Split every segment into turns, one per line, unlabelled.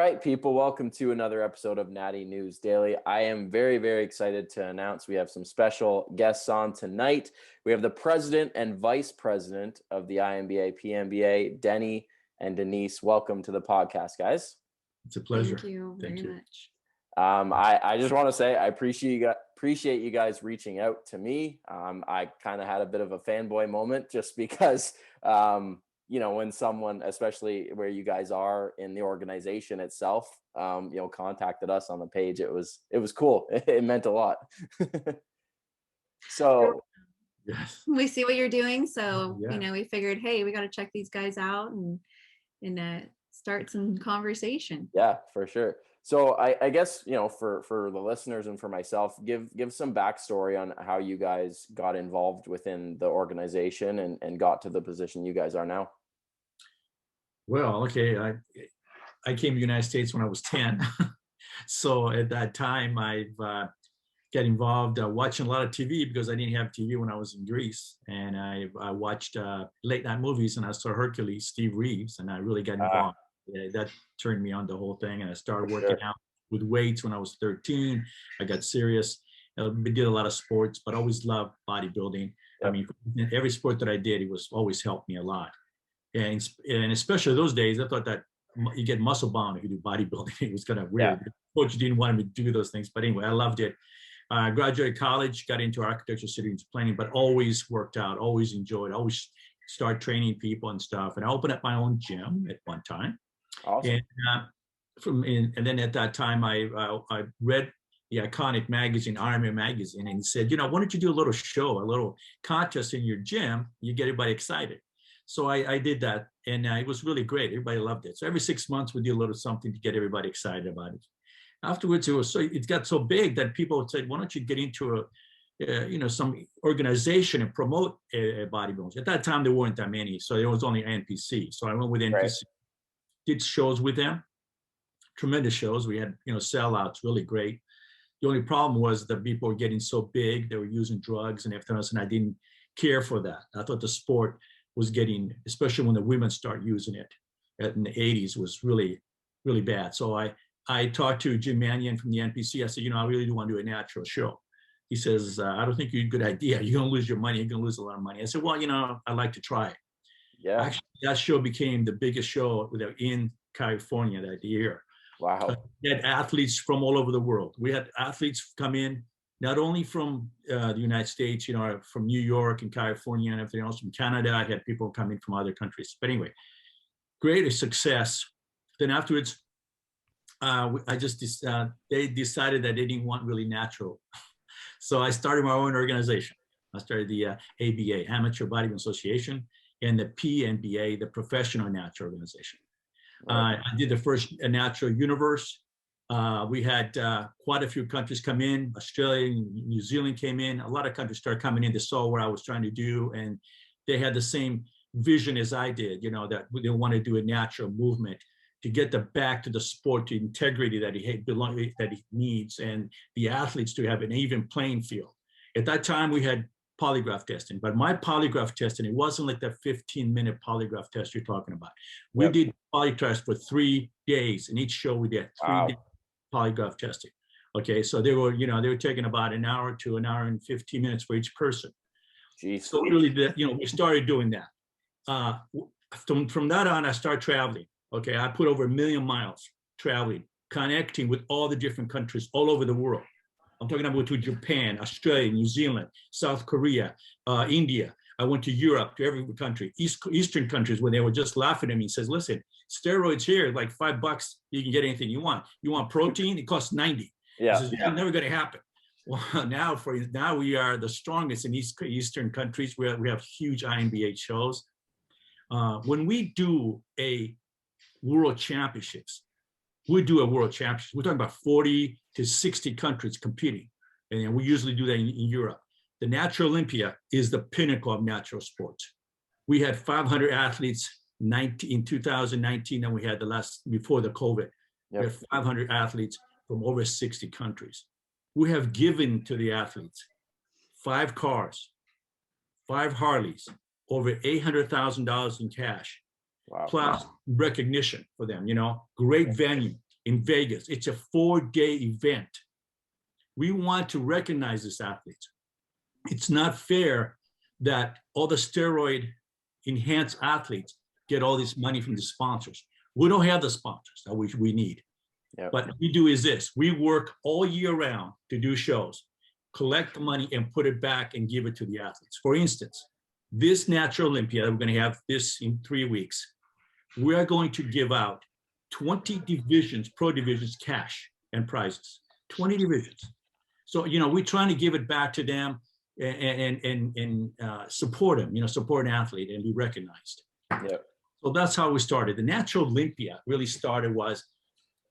right, people, welcome to another episode of Natty News Daily. I am very, very excited to announce we have some special guests on tonight. We have the president and vice president of the INBA, PNBA, Denny and Denise. Welcome to the podcast, guys.
It's a pleasure.
Thank you very much.
I just want to say I appreciate you guys reaching out to me. I kind of had a bit of a fanboy moment just because when someone, especially where you guys are in the organization itself, contacted us on the page, it was cool. It meant a lot. So
Yes.
We see what you're doing, so
Yeah.
we figured, hey, we got to check these guys out and start some conversation.
yeah, for sure. So I guess, for the listeners and for myself, give some backstory on how you guys got involved within the organization and got to the position you guys are now.
Well, okay. I came to the United States when I was 10. So at that time, I got involved watching a lot of TV because I didn't have TV when I was in Greece. And I watched late night movies, and I saw Hercules, Steve Reeves, and I really got involved. That turned me on the whole thing. And I started working out with weights when I was 13. I got serious. I did a lot of sports, but always loved bodybuilding. I mean, every sport that I did, it was always helped me a lot. And especially those days, I thought that you get muscle bound if you do bodybuilding. It was kind of weird. The coach didn't want me to do those things. But anyway, I loved it. I graduated college, got into architecture, city planning, but always worked out, always enjoyed, always start training people and stuff. And I opened up my own gym at one time.
Awesome.
And then at that time, I read the iconic magazine, INBA magazine, and said, why don't you do a little show, a little contest in your gym? You get everybody excited. So I did that, and it was really great. Everybody loved it. So every 6 months, we do a little something to get everybody excited about it. Afterwards, it got so big that people would say, why don't you get into some organization and promote bodybuilders? At that time, there weren't that many, so there was only NPC. So I went with NPC, did shows with them, tremendous shows. We had sellouts, really great. The only problem was that people were getting so big, they were using drugs and everything else, and I didn't care for that. I thought the sport was getting, especially when the women start using it in the 80s, was really, really bad. So I talked to Jim Mannion from the NPC. I said, I really do want to do a natural show. He says, I don't think you're a good idea. You're going to lose your money. You're going to lose a lot of money. I said, well, I'd like to try it.
Yeah.
Actually, that show became the biggest show in California that year.
Wow.
We had athletes from all over the world. We had athletes come in, not only from the United States, from New York and California and everything else, from Canada. I had people coming from other countries. But anyway, great success. Then afterwards, they decided that they didn't want really natural. So I started my own organization. I started the ABA, Amateur Bodybuilding Association, and the PNBA, the Professional Natural Organization. I did the first Natural Universe. We had quite a few countries come in. Australia and New Zealand came in. A lot of countries started coming in. They saw what I was trying to do, and they had the same vision as I did, that they want to do a natural movement to get back to the sport, to integrity that he needs, and the athletes to have an even playing field. At that time, we had polygraph testing, but my polygraph testing, it wasn't like that 15-minute polygraph test you're talking about. We did polygraph for 3 days. In each show, we did 3 days polygraph testing. Okay, so they were taking about an hour to an hour and 15 minutes for each person.
Jeez.
So really, we started doing that. From that on, I started traveling. Okay, I put over 1 million miles traveling, connecting with all the different countries all over the world. I'm talking about to Japan, Australia, New Zealand, South Korea, India. I went to Europe, to every country, Eastern countries, where they were just laughing at me and says, listen, steroids here, like $5, you can get anything you want. You want protein? It costs 90.
Yeah.
Says, it's never going to happen. Well, now we are the strongest in Eastern countries. We have huge INBA shows. When we do a world championships, we're talking about 40 to 60 countries competing. And we usually do that in Europe. The Natural Olympia is the pinnacle of natural sports. We had 500 athletes in 2019, and we had before the COVID. We had 500 athletes from over 60 countries. We have given to the athletes 5 cars, 5 Harleys, over $800,000 in cash, plus recognition for them, great venue. in Vegas. It's a 4-day event. We want to recognize these athletes. It's not fair that all the steroid enhanced athletes get all this money from the sponsors. We don't have the sponsors that we need.
Yep.
But what we do is this: we work all year round to do shows, collect the money and put it back and give it to the athletes. For instance, this Natural Olympia, we're going to have this in 3 weeks. We are going to give out 20 divisions, pro divisions, cash and prizes, 20 divisions. So, we're trying to give it back to them and support them, support an athlete and be recognized.
Yep.
So that's how we started. The Natural Olympia really started was,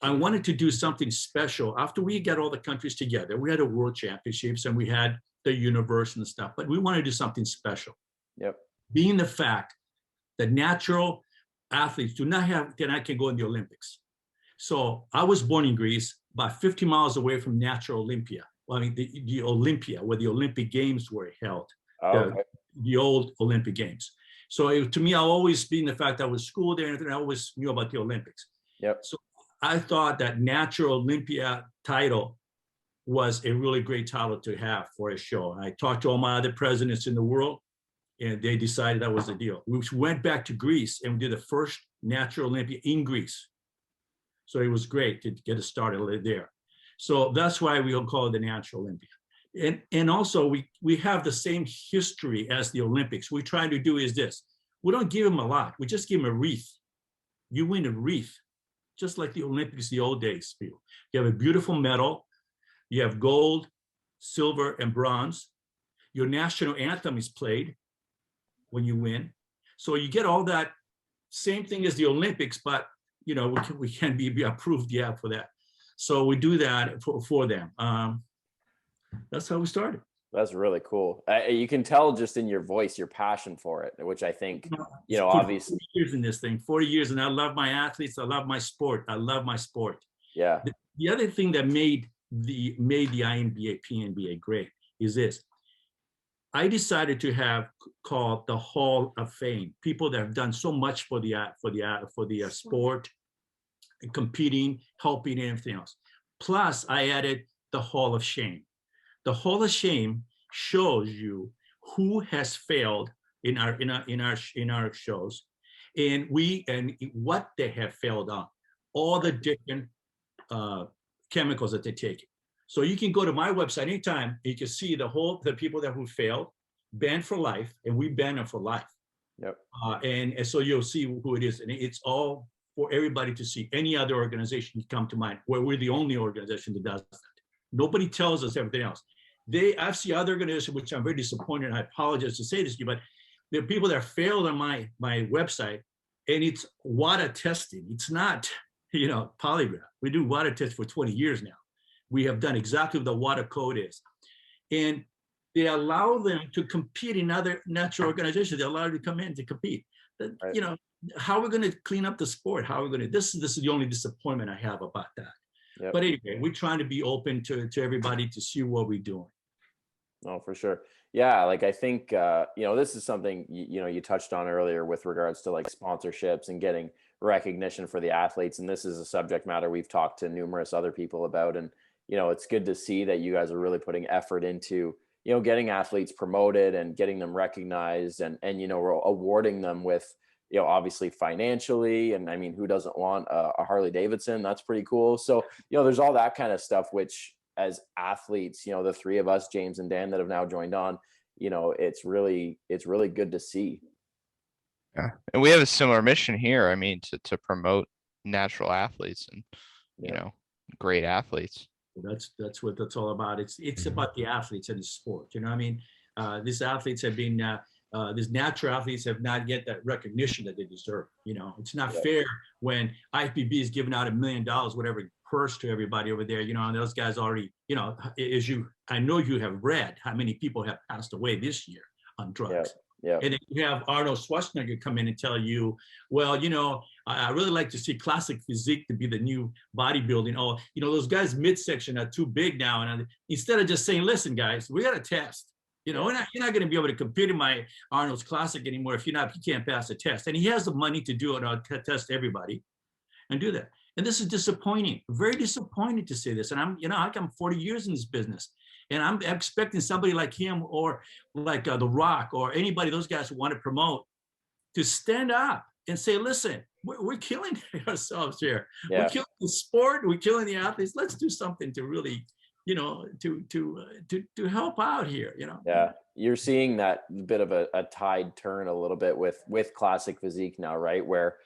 I wanted to do something special. After we got all the countries together, we had a world championships and we had the universe and stuff, but we wanted to do something special.
Yep.
Being the fact that natural athletes do not can go in the Olympics. So I was born in Greece, about 50 miles away from Natural Olympia. Well, I mean, the Olympia, where the Olympic Games were held, the old Olympic Games. So to me, I've always been the fact that I was schooled there and I always knew about the Olympics.
Yep.
So I thought that Natural Olympia title was a really great title to have for a show. And I talked to all my other presidents in the world, and they decided that was the deal. We went back to Greece and we did the first Natural Olympia in Greece. So it was great to get it started there. So that's why we all call it the Natural Olympia. And also we have the same history as the Olympics. What we try to do is this: we don't give them a lot. We just give them a wreath. You win a wreath, just like the Olympics, the old days, people. You have a beautiful medal. You have gold, silver, and bronze. Your national anthem is played when you win. So you get all that same thing as the Olympics, but we can be approved, for that. So we do that for them. That's how we started.
That's really cool. You can tell just in your voice, your passion for it, which I think, obviously.
40 years in this thing, 40 years, and I love my athletes. I love my sport. I love my sport.
Yeah.
The other thing that made the INBA, PNBA great is this. I decided to have called the Hall of Fame, people that have done so much for the sport, and competing, helping, and everything else. Plus, I added the Hall of Shame. The Hall of Shame shows you who has failed in our shows, and what they have failed on, all the different chemicals that they take. So you can go to my website anytime. You can see the people who failed, banned for life, and we ban them for life.
Yep.
And so you'll see who it is, and it's all for everybody to see. Any other organization can come to mind, where we're the only organization that does that. Nobody tells us everything else. I've seen other organizations, which I'm very disappointed, and I apologize to say this to you, but there are people that failed on my website, and it's water testing. It's not, polygraph. We do water tests for 20 years now. We have done exactly what the water code is. And they allow them to compete in other natural organizations. They allow them to come in to compete. Right. How are we going to clean up the sport? How are we going to, this is the only disappointment I have about that. Yep. But anyway, we're trying to be open to everybody to see what we're doing.
Oh, for sure. Yeah. Like, I think, this is something, you touched on earlier with regards to like sponsorships and getting recognition for the athletes. And this is a subject matter we've talked to numerous other people about. And, it's good to see that you guys are really putting effort into, getting athletes promoted and getting them recognized and we're awarding them with, obviously financially. And I mean, who doesn't want a Harley Davidson? That's pretty cool. So, there's all that kind of stuff, which as athletes, the three of us, James and Dan, that have now joined on, it's really good to see.
Yeah. And we have a similar mission here. I mean, to promote natural athletes and, great athletes.
That's what that's all about. It's about the athletes and the sport. These athletes have been, these natural athletes have not get that recognition that they deserve. It's not fair when IFBB is giving out $1 million, whatever, purse to everybody over there. And those guys already, I know you have read how many people have passed away this year on drugs.
Yeah.
And then you have Arnold Schwarzenegger come in and tell you, well, I really like to see classic physique to be the new bodybuilding. Oh, those guys midsection are too big now. And instead of just saying, listen, guys, we got to test. You're not going to be able to compete in my Arnold's Classic anymore if you can't pass the test. And he has the money to do it, test everybody and do that. And this is disappointing, very disappointed to say this. And I'm, I'm 40 years in this business, and I'm expecting somebody like him or like The Rock or anybody, those guys who want to promote, to stand up and say, listen, we're killing ourselves here.
Yeah.
We're killing the sport. We're killing the athletes. Let's do something to really, to help out here,
Yeah. You're seeing that bit of a tide turn a little bit with classic physique now, right? Where,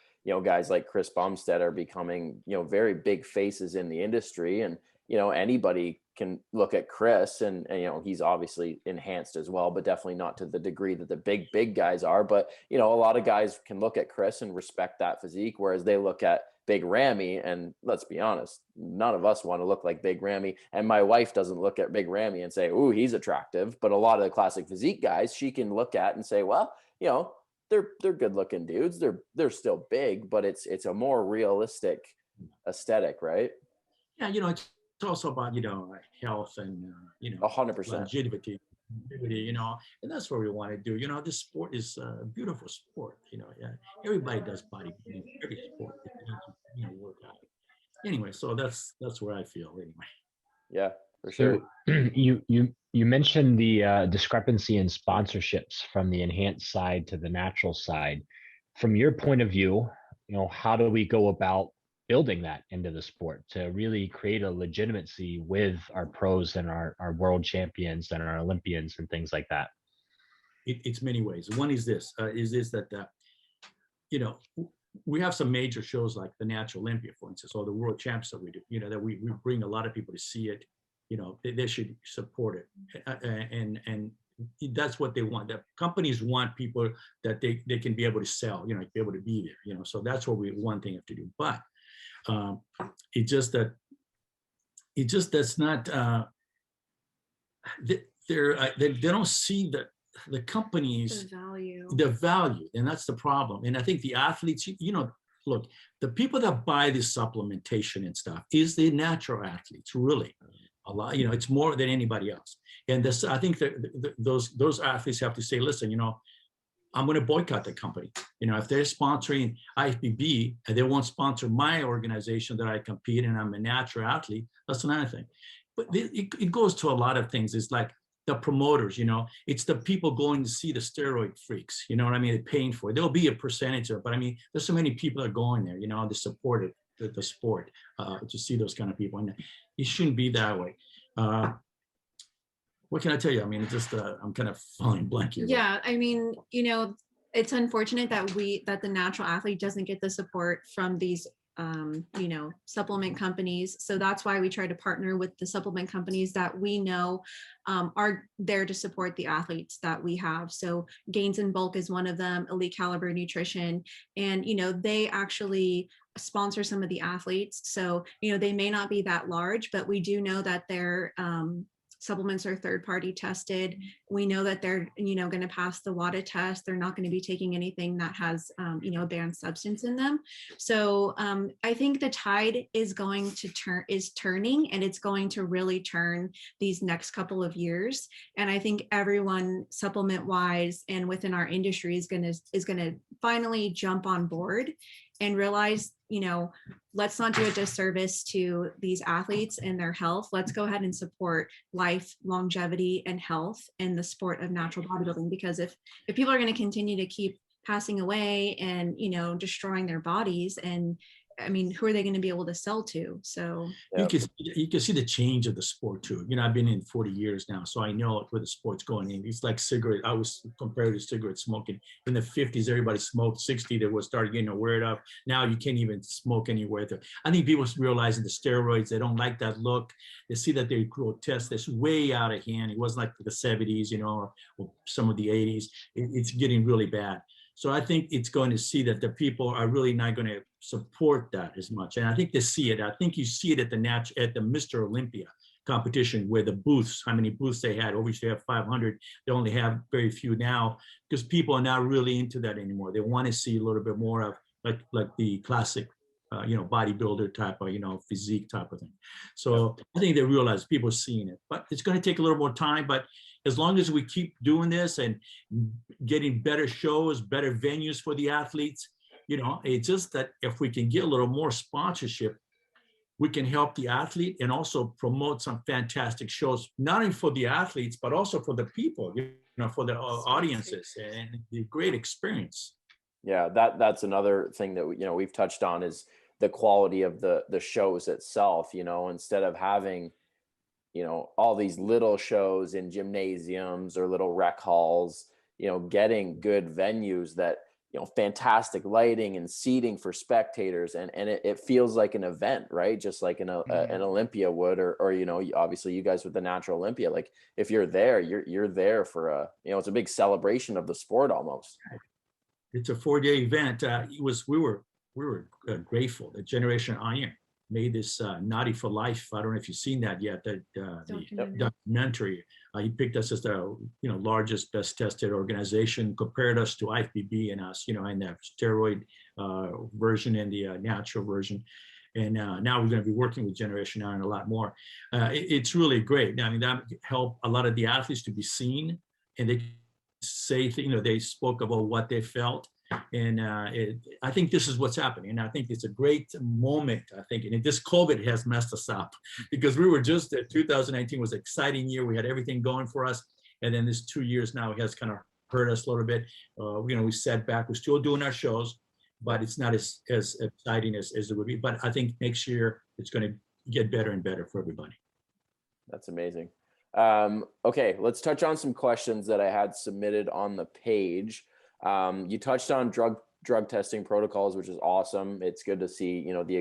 guys like Chris Bumstead are becoming, very big faces in the industry. And, anybody can look at Chris and he's obviously enhanced as well, but definitely not to the degree that the big guys are. But, a lot of guys can look at Chris and respect that physique, whereas they look at Big Rammy, and let's be honest, none of us want to look like Big Rammy. And my wife doesn't look at Big Rammy and say, "Ooh, he's attractive." But a lot of the classic physique guys, she can look at and say, "Well, they're good looking dudes. They're still big, but it's a more realistic aesthetic, right?"
Yeah, it's also about health and
100%.
longevity, and that's what we want to do. This sport is a beautiful sport. Yeah, everybody does bodybuilding, every sport, work out. Anyway, so that's where I feel anyway.
Yeah, for sure.
So you mentioned the discrepancy in sponsorships from the enhanced side to the natural side. From your point of view, how do we go about building that into the sport to really create a legitimacy with our pros and our world champions and our Olympians and things like that?
It's many ways. One is this, that we have some major shows like the Natural Olympia, for instance, or the World Champs that we do, that we bring a lot of people to see it. They should support it. And that's what they want. The companies want people that they can be able to sell, be able to be there, so that's what one thing have to do. But that's not, they don't see the companies, the value, and that's the problem. And I think the athletes, look, the people that buy this supplementation and stuff is the natural athletes, really. A lot, it's more than anybody else. And this, I think that those athletes have to say, listen, I'm going to boycott the company. If they're sponsoring IFBB and they won't sponsor my organization that I compete and I'm a natural athlete, that's another thing. But it goes to a lot of things. It's like the promoters, it's the people going to see the steroid freaks, what I mean? They're paying for it. There'll be a percentage of it, but I mean, there's so many people that are going there, to support it, the sport, to see those kind of people. And it shouldn't be that way. What can I tell you? I mean, it's just I'm kind of falling blank here.
Yeah, I mean, it's unfortunate that the natural athlete doesn't get the support from these supplement companies. So that's why we try to partner with the supplement companies that we know are there to support the athletes that we have. So Gains in Bulk is one of them, Elite Caliber Nutrition, and they actually sponsor some of the athletes. So they may not be that large, but we do know that they're supplements are third-party tested. We know that they're, going to pass the WADA test. They're not going to be taking anything that has, a banned substance in them. So I think the tide is going to turning, and it's going to really turn these next couple of years. And I think everyone, supplement-wise and within our industry, is going to finally jump on board and realize, let's not do a disservice to these athletes and their health. Let's go ahead and support life, longevity, and health in the sport of natural bodybuilding. Because if people are going to continue to keep passing away and, destroying their bodies, and I mean, who are they going to be able to sell to? So
you can see the change of the sport too. I've been in 40 years now, so I know where the sport's going in. It's like cigarette. I was compared to cigarette smoking. In the 50s, everybody smoked. 60s, they was started getting aware of. Now you can't even smoke anywhere. I think people realizing the steroids, they don't like that look. They see that they grotesque. That's way out of hand. It wasn't like the 70s, or some of the 80s. It's getting really bad. So I think it's going to see that the people are really not going to support that as much. And I think they see it. I think you see it at the Mr. Olympia competition, where the booths, how many booths they had. Over, they have 500. They only have very few now, because people are not really into that anymore. They want to see a little bit more of like the classic, bodybuilder type of, physique type of thing. So I think they realize people are seeing it, but it's going to take a little more time. But as long as we keep doing this and getting better shows, better venues for the athletes, It's just that if we can get a little more sponsorship, we can help the athlete and also promote some fantastic shows, not only for the athletes, but also for the people, for the audiences, and the great experience.
Yeah, that's another thing that we've touched on is the quality of the shows itself. Instead of having all these little shows in gymnasiums or little rec halls, getting good venues that fantastic lighting and seating for spectators, and it feels like an event, right? Just like an Olympia would, or obviously you guys with the Natural Olympia, like if you're there, you're there for it's a big celebration of the sport almost.
It's a 4-day event. We were grateful that Generation Iron made this Natty for Life. I don't know if you've seen that yet. The documentary. He picked us as the largest, best tested organization, compared us to IFBB and us, in the steroid version and the natural version. And now we're going to be working with Generation Iron a lot more. It's really great. I mean, that helped a lot of the athletes to be seen, and they say, they spoke about what they felt. And I think this is what's happening. And I think it's a great moment, I think. And this COVID has messed us up, because we were 2019 was an exciting year. We had everything going for us. And then this 2 years now has kind of hurt us a little bit. We sat back. We're still doing our shows, but it's not as exciting as it would be. But I think next year it's going to get better and better for everybody.
That's amazing. Okay, let's touch on some questions that I had submitted on the page. You touched on drug testing protocols, which is awesome. It's good to see, the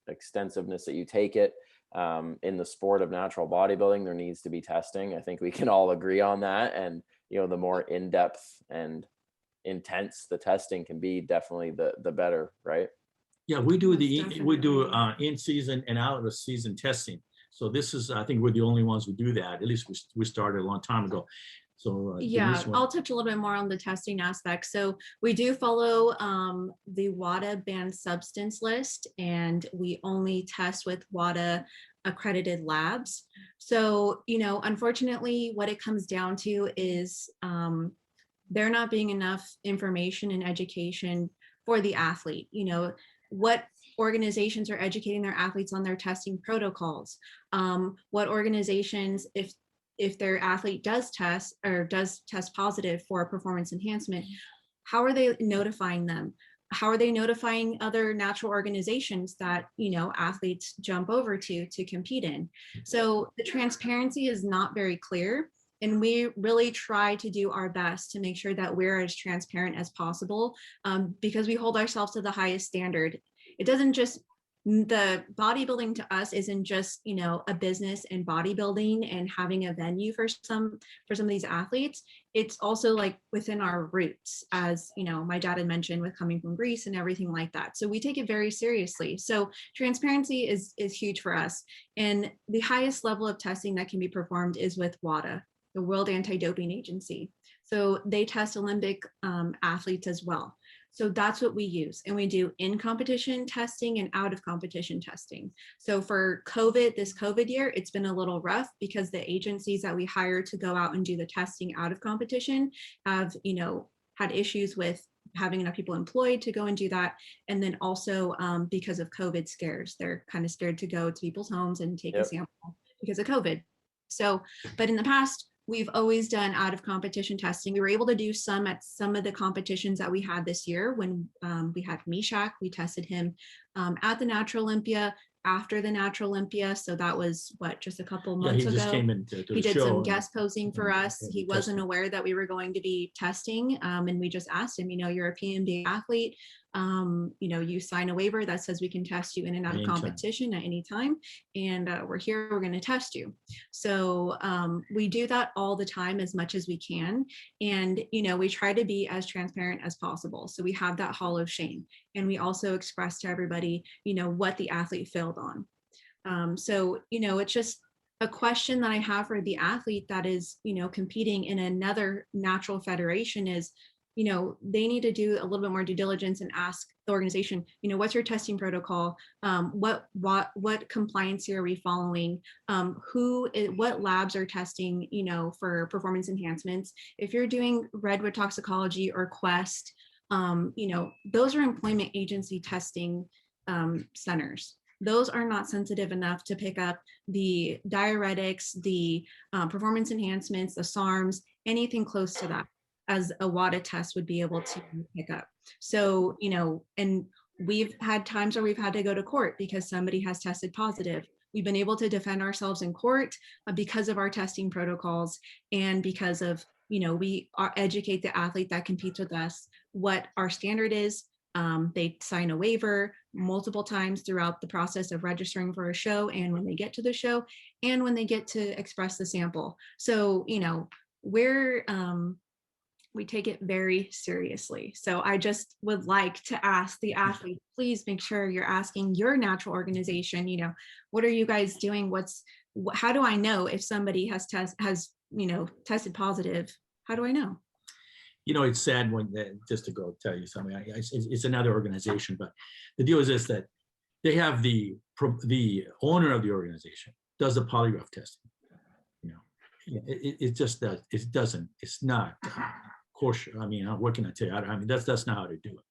extensiveness that you take it. In the sport of natural bodybuilding, there needs to be testing. I think we can all agree on that. And, the more in-depth and intense the testing can be, definitely the better, right?
Yeah, we do in season and out of season testing. So this is, I think we're the only ones who do that. At least we started a long time ago. So
yeah, I'll touch a little bit more on the testing aspect. So we do follow the WADA banned substance list, and we only test with WADA accredited labs. So, unfortunately, what it comes down to is there not being enough information and education for the athlete. What organizations are educating their athletes on their testing protocols? What organizations, if their athlete does test positive for performance enhancement, how are they notifying them? How are they notifying other natural organizations that, athletes jump over to compete in? So the transparency is not very clear. And we really try to do our best to make sure that we're as transparent as possible, because we hold ourselves to the highest standard. It doesn't just, the bodybuilding to us isn't just, a business and bodybuilding and having a venue for some of these athletes. It's also like within our roots, as my dad had mentioned, with coming from Greece and everything like that. So we take it very seriously. So transparency is huge for us. And the highest level of testing that can be performed is with WADA, the World Anti-Doping Agency. So they test Olympic athletes as well. So that's what we use. And we do in competition testing and out of competition testing. So for this COVID year, it's been a little rough because the agencies that we hire to go out and do the testing out of competition have, had issues with having enough people employed to go and do that. And then also because of COVID scares, they're kind of scared to go to people's homes and take a sample because of COVID. So, but in the past, we've always done out of competition testing. We were able to do some at some of the competitions that we had this year. When we had Mishak, we tested him at the Natural Olympia, after the Natural Olympia. So that was just a couple months ago.
Just came into
he did some guest posing for us. He wasn't aware that we were going to be testing. And we just asked him, you're a PNBA athlete. You sign a waiver that says we can test you in and out of competition at any time. And we're here, we're going to test you. So we do that all the time as much as we can. And, we try to be as transparent as possible. So we have that hall of shame. And we also express to everybody, what the athlete failed on. So, it's just a question that I have for the athlete that is, competing in another natural federation is, they need to do a little bit more due diligence and ask the organization, what's your testing protocol? What compliance are we following? What labs are testing, for performance enhancements? If you're doing redwood toxicology or Quest, you know, those are employment agency testing centers. Those are not sensitive enough to pick up the diuretics, the performance enhancements, the SARMs, anything close to that, as a WADA test would be able to pick up. So, you know, and we've had times where we've had to go to court because somebody has tested positive. We've been able to defend ourselves in court because of our testing protocols and because of, you know, we educate the athlete that competes with us what our standard is. They sign a waiver multiple times throughout the process of registering for a show, and when they get to the show, and when they get to express the sample. So, you know, we take it very seriously. So I just would like to ask the athlete, please make sure you're asking your natural organization, you know, what are you guys doing? How do I know if somebody has you know, tested positive? How do I know?
You know, it's sad when, just to go tell you something, it's another organization, but the deal is this, that they have the owner of the organization does the polygraph testing. You know, it just does, it's not kosher. I mean, what can I tell you? I mean, that's not how to do it.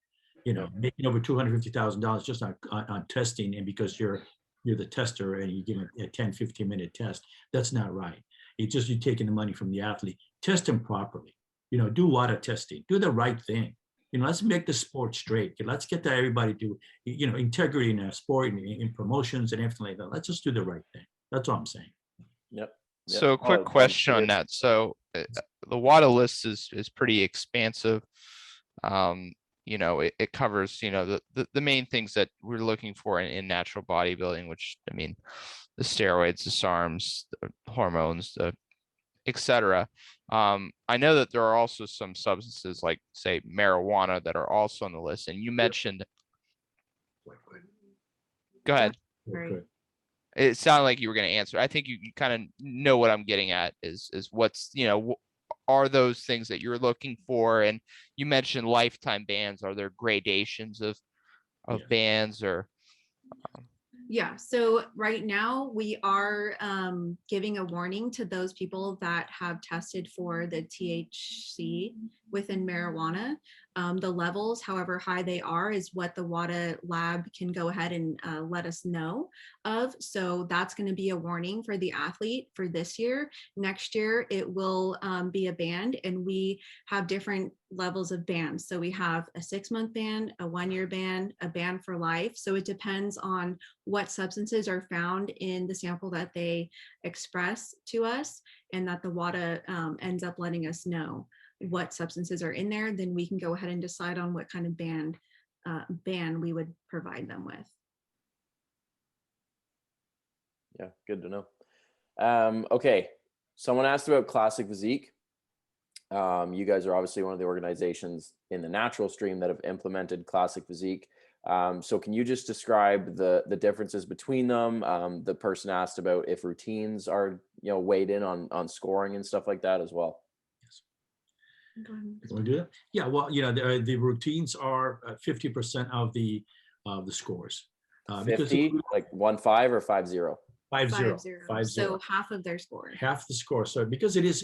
You know, making over $250,000 just on testing, and because you're the tester and you give a 10-15 minute test, that's not right. It's just you're taking the money from the athlete. Test them properly. You know, do water testing, do the right thing. You know, let's make the sport straight. Let's get to everybody do, you know, integrity in our sport and in promotions and everything like that. Let's just do the right thing. That's all I'm saying.
Yep.
So quick question on that. So the WADA list is pretty expansive. You know, it covers, you know, the main things that we're looking for in natural bodybuilding, which, I mean, the steroids, the SARMs, the hormones, the etc. I know that there are also some substances like, say, marijuana that are also on the list. And you mentioned, go ahead.
Right.
It sounded like you were going to answer. I think you kind of know what I'm getting at is what's, you know, are those things that you're looking for? And you mentioned lifetime bans. Are there gradations of bans or?
Yeah, so right now we are giving a warning to those people that have tested for the THC within marijuana. The levels, however high they are, is what the WADA lab can go ahead and let us know of. So that's going to be a warning for the athlete for this year. Next year, it will be a ban, and we have different levels of bans. So we have a 6-month ban, a 1-year ban, a ban for life. So it depends on what substances are found in the sample that they express to us, and that the WADA ends up letting us know what substances are in there. Then we can go ahead and decide on what kind of ban we would provide them with.
Yeah, good to know. Okay, someone asked about Classic Physique. You guys are obviously one of the organizations in the natural stream that have implemented Classic Physique. So can you just describe the differences between them? The person asked about if routines are, you know, weighed in on scoring and stuff like that as well.
You want to do that? Yeah, well, you know, the routines are 50% of the scores.
50, like 1-5 or 5-0?
5-0.
So half of their score.
Half the score. So because it's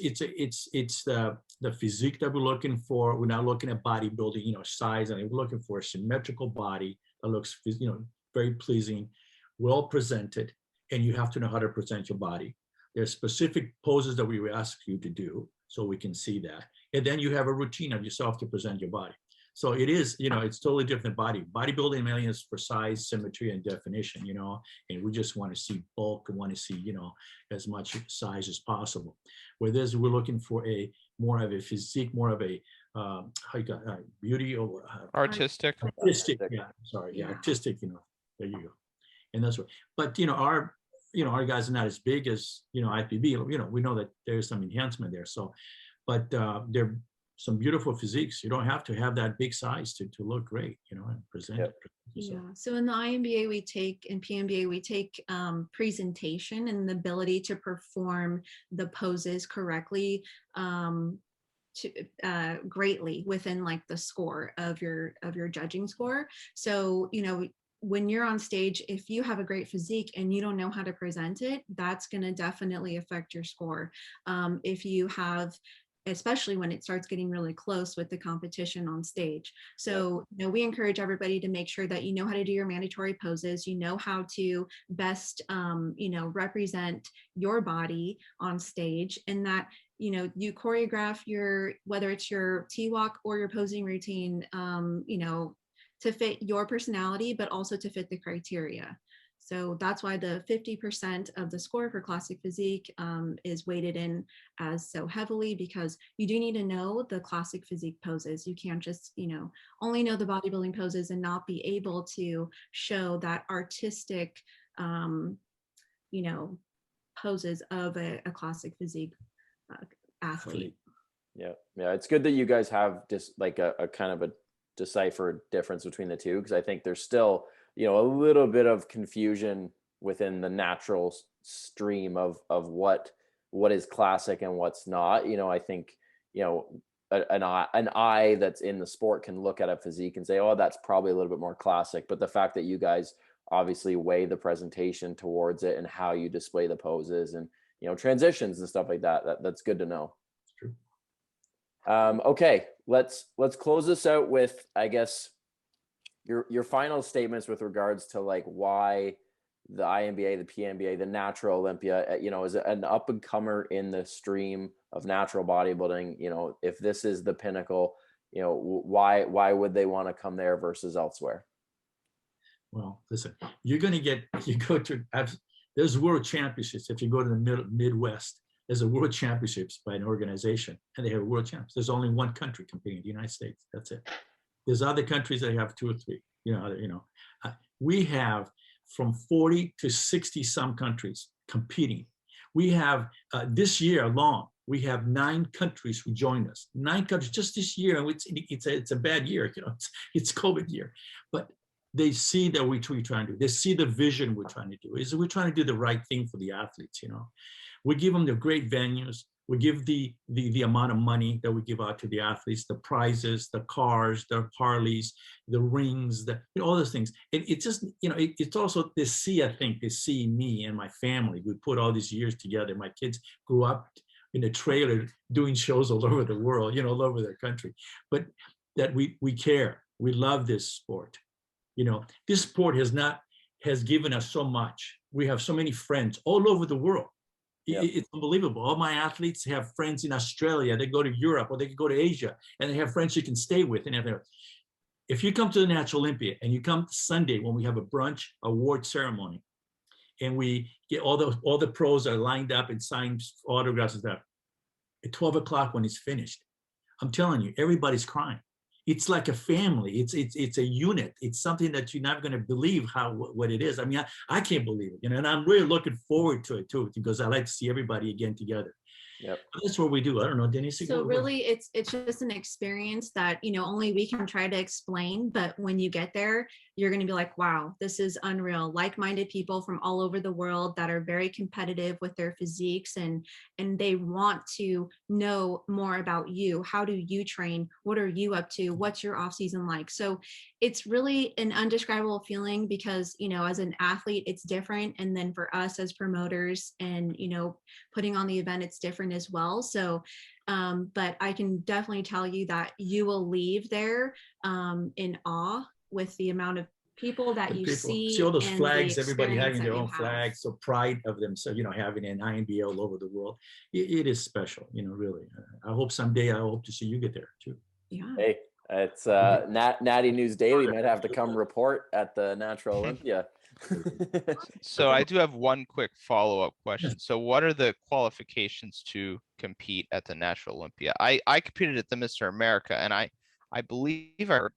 the physique that we're looking for. We're not looking at bodybuilding, you know, size, and we're looking for a symmetrical body that looks, you know, very pleasing, well presented, and you have to know how to present your body. There's specific poses that we ask you to do so we can see that. And then you have a routine of yourself to present your body. So it is, you know, it's totally different bodybuilding mainly is for size, symmetry, and definition, you know, and we just want to see bulk and want to see, you know, as much size as possible. Whereas we're looking for more of a physique, more of a beauty or
artistic.
Yeah, sorry, yeah, artistic, you know, there you go. And that's what, but you know, our guys are not as big as, you know, IPB, you know, we know that there's some enhancement there. So, but they're some beautiful physiques. You don't have to have that big size to look great, you know, and present.
Yep.
Yeah. So in the INBA we take, and PNBA we take presentation and the ability to perform the poses correctly greatly within like the score of your judging score. So, you know, when you're on stage, if you have a great physique and you don't know how to present it, that's going to definitely affect your score. If you have especially when it starts getting really close with the competition on stage. So, you know, we encourage everybody to make sure that you know how to do your mandatory poses, you know how to best, you know, represent your body on stage, and that, you know, you choreograph your, whether it's your T-walk or your posing routine, you know, to fit your personality, but also to fit the criteria. So that's why the 50% of the score for classic physique is weighted in as so heavily, because you do need to know the classic physique poses. You can't just, you know, only know the bodybuilding poses and not be able to show that artistic, you know, poses of a classic physique athlete.
Yeah. It's good that you guys have just like a kind of a deciphered difference between the two, because I think there's still, you know, a little bit of confusion within the natural stream of what is classic and what's not. You know, I think, you know, an eye that's in the sport can look at a physique and say, oh, that's probably a little bit more classic. But the fact that you guys obviously weigh the presentation towards it and how you display the poses and, you know, transitions and stuff like that's good to know.
True.
Okay, let's close this out with, I guess, your final statements with regards to like why the INBA, the PNBA, the Natural Olympia, you know, is an up and comer in the stream of natural bodybuilding. You know, if this is the pinnacle, you know, why would they want to come there versus elsewhere?
Well, listen, you're going to get, you go to, there's world championships. If you go to the Midwest, there's a world championships by an organization, and they have world champs. There's only one country competing, the United States. That's it. There's other countries that have 2 or 3. We have from 40 to 60 some countries competing. We have this year alone, we have 9 countries who joined us. 9 countries just this year, and it's a bad year. You know, it's COVID year, but they see that we're trying to do. They see the vision we're trying to do. We're trying to do the right thing for the athletes. You know, we give them the great venues. We give the amount of money that we give out to the athletes, the prizes, the cars, the Harleys, the rings, all those things. It just, you know, it's also they see me and my family. We put all these years together. My kids grew up in a trailer doing shows all over the world, you know, all over their country. But that we care. We love this sport. You know, this sport has given us so much. We have so many friends all over the world. Yep. It's unbelievable. All my athletes have friends in Australia. They go to Europe or they can go to Asia, and they have friends you can stay with. And if you come to the Natural Olympia and you come Sunday when we have a brunch award ceremony, and we get all the pros are lined up and signed autographs and stuff, at 12 o'clock when it's finished, I'm telling you, everybody's crying. It's like a family. It's a unit. It's something that you're not going to believe what it is. I mean, I can't believe it, you know. And I'm really looking forward to it too, because I like to see everybody again together.
Yep.
That's what we do. I don't know, Denise.
So really, it's just an experience that, you know, only we can try to explain. But when you get there, you're going to be like, wow, this is unreal. Like-minded people from all over the world that are very competitive with their physiques, and they want to know more about you. How do you train? What are you up to? What's your off season like? So it's really an undescribable feeling, because, you know, as an athlete, it's different. And then for us as promoters and, you know, putting on the event, it's different as well. So, but I can definitely tell you that you will leave there in awe with the amount of people that you see
all those flags, everybody having their own flags, so pride of them. So, you know, having an INBA all over the world, it is special, you know, really. I hope someday, I hope to see you get there too.
Yeah.
Hey, it's Natty News Daily might have to come report at the Natural Olympia.
So I do have one quick follow-up question. So what are the qualifications to compete at the Natural Olympia? I competed at the Mr. America, and I believe I heard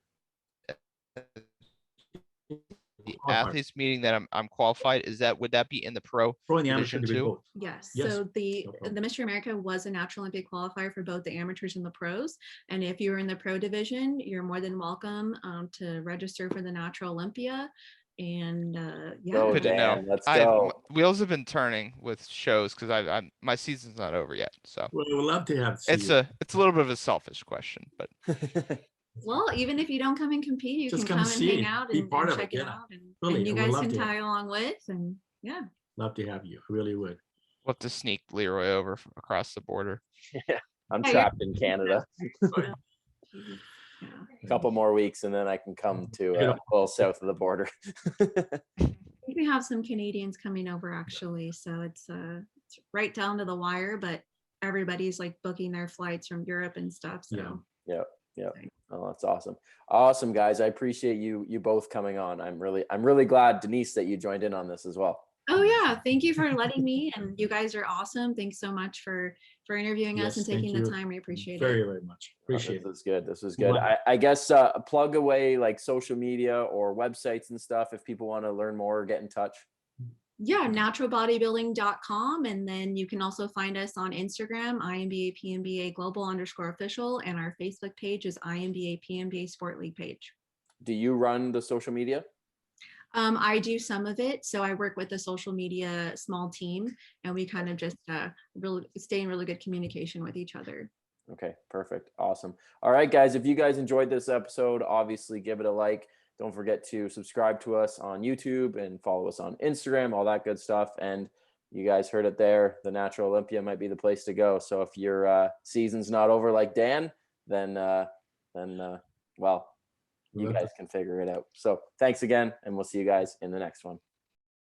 the athletes meeting that I'm qualified. Would that be in the pro
and the
division too?
Yes.
Yes.
So the Mr. America was a Natural Olympia qualifier for both the amateurs and the pros. And if you're in the pro division, you're more than welcome to register for the Natural Olympia. And yeah,
Good to know.
Let's go.
Wheels have been turning with shows because my season's not over yet. So
well, we'd love to have.
It's a little bit of a selfish question, but
well, even if you don't come and compete, you
Just
can come and hang out and check it out, and you guys can tag along with, and yeah.
Love to have you. I really would.
we'll have to sneak Leroy over from across the border.
Yeah. I'm
Yeah,
trapped in Canada.
yeah.
A couple more weeks and then I can come to a little south of the border.
We have some Canadians coming over actually, so it's right down to the wire, but everybody's like booking their flights from Europe and stuff. So
Yeah. Oh, that's awesome. Awesome, guys. I appreciate you both coming on. I'm really glad, Denise, that you joined in on this as well.
Oh yeah, thank you for letting me, and you guys are awesome. Thanks so much for interviewing us and taking the time. We appreciate
very,
it.
very much. Appreciate
This was good. This was good.
Wow.
I guess plug away like social media or websites and stuff if people want to learn more or get in touch.
Yeah, naturalbodybuilding.com, and then you can also find us on Instagram, INBA PNBA Global _official, and our Facebook page is INBA PNBA Sport League page.
Do you run the social media?
I do some of it. So I work with a social media small team, and we kind of just really stay in really good communication with each other.
Okay, perfect. Awesome. All right, guys, if you guys enjoyed this episode, obviously give it a like. Don't forget to subscribe to us on YouTube and follow us on Instagram, all that good stuff. And you guys heard it there. The Natural Olympia might be the place to go. So if your season's not over like Dan, then well, you guys can figure it out. So thanks again, and we'll see you guys in the next one.